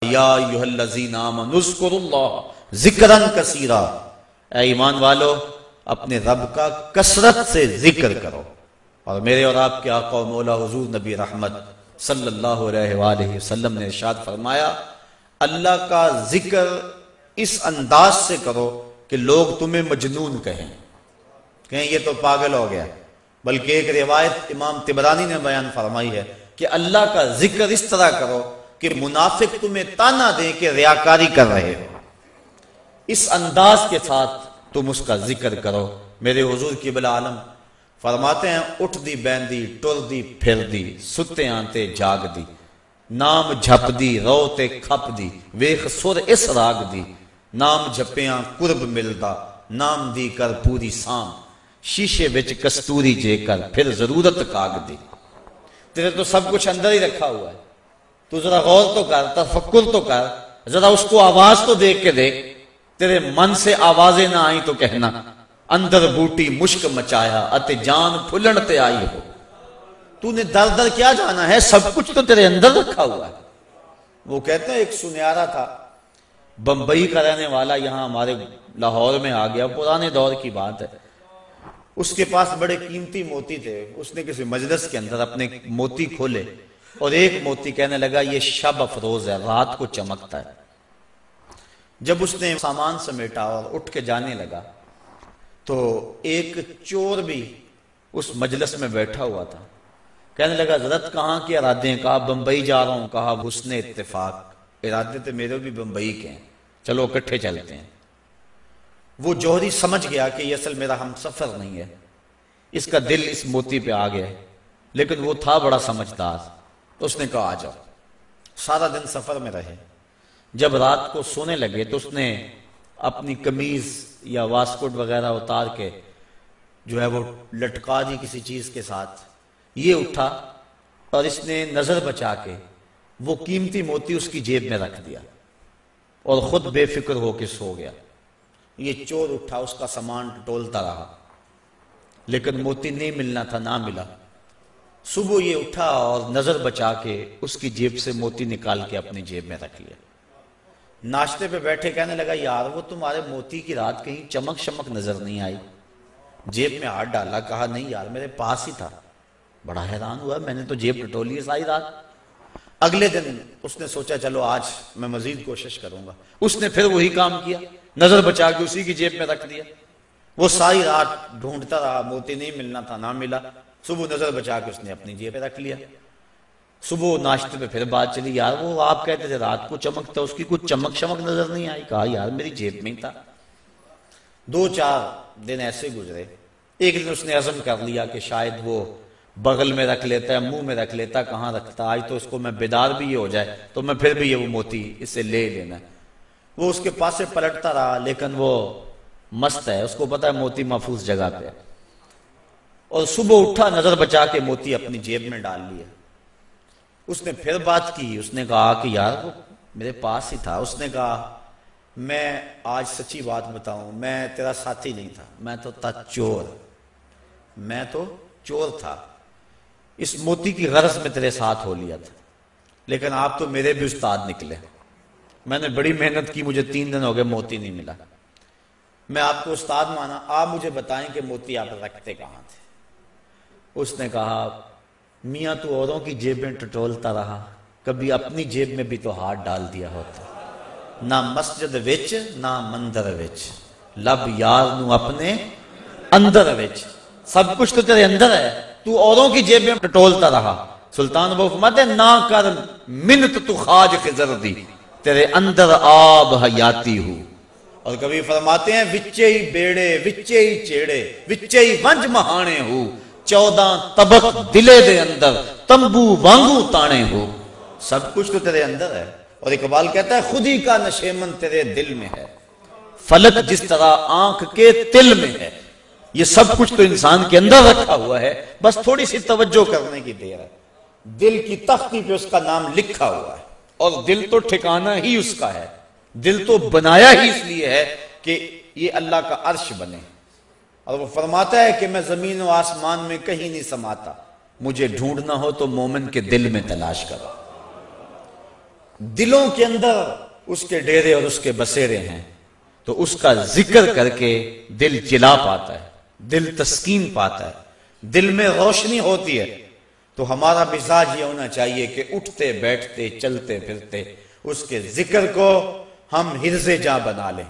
یا ایھا الذین آمنوا اذکروا اللہ ذکرا کثیرا، اے ایمان والو اپنے رب کا کثرت سے ذکر کرو۔ اور میرے اور آپ کے آقا و مولا حضور نبی رحمت صلی اللہ علیہ وآلہ وسلم نے ارشاد فرمایا، اللہ کا ذکر اس انداز سے کرو کہ لوگ تمہیں مجنون کہیں یہ تو پاگل ہو گیا۔ بلکہ ایک روایت امام طبرانی نے بیان فرمائی ہے کہ اللہ کا ذکر اس طرح کرو کہ منافق تمہیں تانا دیں کہ ریاکاری کر رہے ہو، اس انداز کے ساتھ تم اس کا ذکر کرو۔ میرے حضور قبلہ عالم فرماتے ہیں، اٹھ دی بیندی ٹر دی پھر دی، ستے آنتے جاگ دی، نام جھپ دی رو تے کھپ دی، ویخ سر اس راگ دی، نام جھپیاں قرب ملدا، نام دی کر پوری سام، شیشے وچ کستوری جے کر پھر ضرورت کاغ دی۔ تیرے تو سب کچھ اندر ہی رکھا ہوا ہے، تو ذرا غور تو کر، تفکر تو کر، ذرا اس کو آواز تو دیکھ کے دیکھ۔ تیرے من سے آوازیں نہ آئیں تو کہنا اندر بوٹی مشک مچایا اتے جان پھلن تے آئی ہو۔ تو نے در در کیا جانا ہے، سب کچھ تو تیرے اندر رکھا ہوا ہے۔ وہ کہتے ہیں ایک سنیارا تھا، بمبئی کا رہنے والا، یہاں ہمارے لاہور میں آ گیا، پرانے دور کی بات ہے۔ اس کے پاس بڑے قیمتی موتی تھے، اس نے کسی مجلس کے اندر اپنے موتی کھولے اور ایک موتی کہنے لگا یہ شب افروز ہے، رات کو چمکتا ہے۔ جب اس نے سامان سمیٹا اور اٹھ کے جانے لگا تو ایک چور بھی اس مجلس میں بیٹھا ہوا تھا، کہنے لگا حضرت کہاں کے ارادے ہیں؟ کہا بمبئی جا رہا ہوں۔ کہا حسن اتفاق، ارادے تو میرے بھی بمبئی کے ہیں، چلو اکٹھے چلتے ہیں۔ وہ جوہری سمجھ گیا کہ یہ اصل میرا ہم سفر نہیں ہے، اس کا دل اس موتی پہ آ گیا، لیکن وہ تھا بڑا سمجھدار، تو اس نے کہا آ جاؤ۔ سارا دن سفر میں رہے، جب رات کو سونے لگے تو اس نے اپنی قمیض یا واسکٹ وغیرہ اتار کے جو ہے وہ لٹکا دی کسی چیز کے ساتھ۔ یہ اٹھا اور اس نے نظر بچا کے وہ قیمتی موتی اس کی جیب میں رکھ دیا اور خود بے فکر ہو کے سو گیا۔ یہ چور اٹھا، اس کا سامان ٹولتا رہا، لیکن موتی نہیں ملنا تھا، نہ ملا۔ صبح یہ اٹھا اور نظر بچا کے اس کی جیب سے موتی نکال کے اپنی جیب میں رکھ لیا۔ ناشتے پہ بیٹھے کہنے لگا یار وہ تمہارے موتی کی رات کہیں چمک شمک نظر نہیں آئی؟ جیب میں ہاتھ ڈالا، کہا نہیں یار میرے پاس ہی تھا۔ بڑا حیران ہوا، میں نے تو جیب ٹٹولی ہے ساری رات۔ اگلے دن اس نے سوچا چلو آج میں مزید کوشش کروں گا، اس نے پھر وہی کام کیا، نظر بچا کے اسی کی جیب میں رکھ دیا۔ وہ ساری رات ڈھونڈتا رہا، موتی نہیں ملنا تھا، نہ ملا۔ صبح نظر بچا کے اس نے اپنی جیب میں رکھ لیا۔ صبح ناشتے پہ پھر بات چلی، یار وہ آپ کہتے تھے رات کو چمکتا، اس کی کچھ چمک شمک نظر نہیں آئی؟ کہا یار میری جیب میں ہی تھا۔ 2-4 دن ایسے گزرے۔ ایک دن اس نے عزم کر لیا کہ شاید وہ بغل میں رکھ لیتا ہے، منہ میں رکھ لیتا، کہاں رکھتا، آج تو اس کو میں بیدار بھی یہ ہو جائے تو میں پھر بھی یہ وہ موتی اس سے لے لینا۔ وہ اس کے پاس سے پلٹتا رہا، لیکن وہ مست ہے، اس کو پتا ہے موتی محفوظ جگہ پہ۔ اور صبح اٹھا، نظر بچا کے موتی اپنی جیب میں ڈال لیا۔ اس نے پھر بات کی، اس نے کہا کہ یار وہ میرے پاس ہی تھا۔ اس نے کہا میں آج سچی بات بتاؤں، میں تیرا ساتھی نہیں تھا، میں تو تھا چور، میں تو چور تھا، اس موتی کی غرض میں تیرے ساتھ ہو لیا تھا، لیکن آپ تو میرے بھی استاد نکلے، میں نے بڑی محنت کی، مجھے 3 دن ہو گئے موتی نہیں ملا، میں آپ کو استاد مانا، آپ مجھے بتائیں کہ موتی آپ رکھتے کہاں تھے؟ اس نے کہا میاں تو اوروں کی جیب میں ٹٹولتا رہا، کبھی اپنی جیب میں بھی تو ہاتھ ڈال دیا ہوتا، نہ مسجد وچ نہ مندر وچ، لب یار نو اپنے اندر وچ، سب کچھ تو تیرے اندر ہے، تو اوروں کی جیب میں ٹٹولتا رہا۔ سلطان وہ فرماتے ہیں نہ کر منت تو خواج خضر دی، تیرے اندر آب حیاتی ہو۔ اور کبھی فرماتے ہیں وچے ہی بیڑے وچے ہی چیڑے وچے ہی ونج مہانے ہو، 14 طبق دلے دے اندر تمبو وانگو تانے ہو، سب کچھ تو تیرے اندر ہے۔ اور اقبال کہتا ہے خود ہی کا نشیمن تیرے دل میں ہے، فلک جس طرح آنکھ کے تل میں ہے، یہ سب کچھ تو انسان کے اندر رکھا ہوا ہے، بس تھوڑی سی توجہ کرنے کی دیر ہے۔ دل کی تختی پہ اس کا نام لکھا ہوا ہے، اور دل تو ٹھکانہ ہی اس کا ہے، دل تو بنایا ہی اس لیے ہے کہ یہ اللہ کا عرش بنے۔ اور وہ فرماتا ہے کہ میں زمین و آسمان میں کہیں نہیں سماتا، مجھے ڈھونڈنا ہو تو مومن کے دل میں تلاش کرو۔ دلوں کے اندر اس کے ڈیرے اور اس کے بسیرے ہیں، تو اس کا ذکر کر کے دل جلا پاتا ہے، دل تسکین پاتا ہے، دل میں روشنی ہوتی ہے۔ تو ہمارا مزاج یہ ہونا چاہیے کہ اٹھتے بیٹھتے چلتے پھرتے اس کے ذکر کو ہم حرز جاں بنا لیں۔